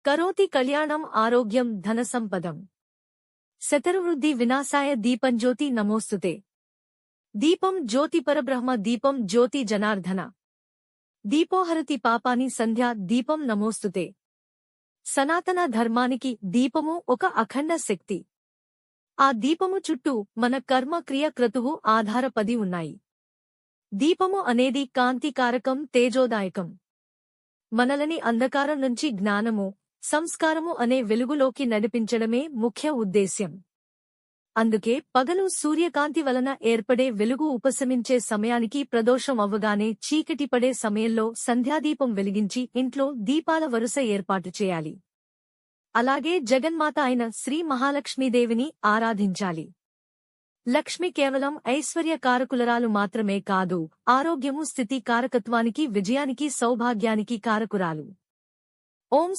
కరోతి కళ్యాణం ఆరోగ్యం ధనసంపదం శతరువృద్ధి వినాశాయ దీపంజ్యోతి నమోస్తుతే దీపం జ్యోతి పరబ్రహ్మ దీపం జ్యోతి జనార్దన దీపోహరతి పాపాని సంధ్యా దీపం నమోస్తుతే సనాతన ధర్మానికి దీపము ఒక అఖండ శక్తి. ఆ దీపము చుట్టూ మన కర్మ క్రియ క్రతువు ఆధారపడి ఉన్నాయి. దీపము అనేది కాంతికారకం, తేజోదాయకం. మనలని అంధకారం నుంచి జ్ఞానము, సంస్కారము అనే వెలుగులోకి నడిపించడమే ముఖ్య ఉద్దేశ్యం. అందుకే పగలు సూర్యకాంతి వలన ఏర్పడే వెలుగు ఉపశమించే సమయానికి ప్రదోషం అవ్వగానే చీకటి పడే సమయంలో సంధ్యాదీపం వెలిగించి ఇంట్లో దీపాల వరుస ఏర్పాటు చేయాలి. అలాగే జగన్మాత అయిన శ్రీ మహాలక్ష్మీదేవిని ఆరాధించాలి. లక్ష్మి కేవలం ఐశ్వర్య కారకులరాలు మాత్రమే కాదు, ఆరోగ్యము, స్థితి కారకత్వానికి, విజయానికి, సౌభాగ్యానికి కారకురాలు. ఓం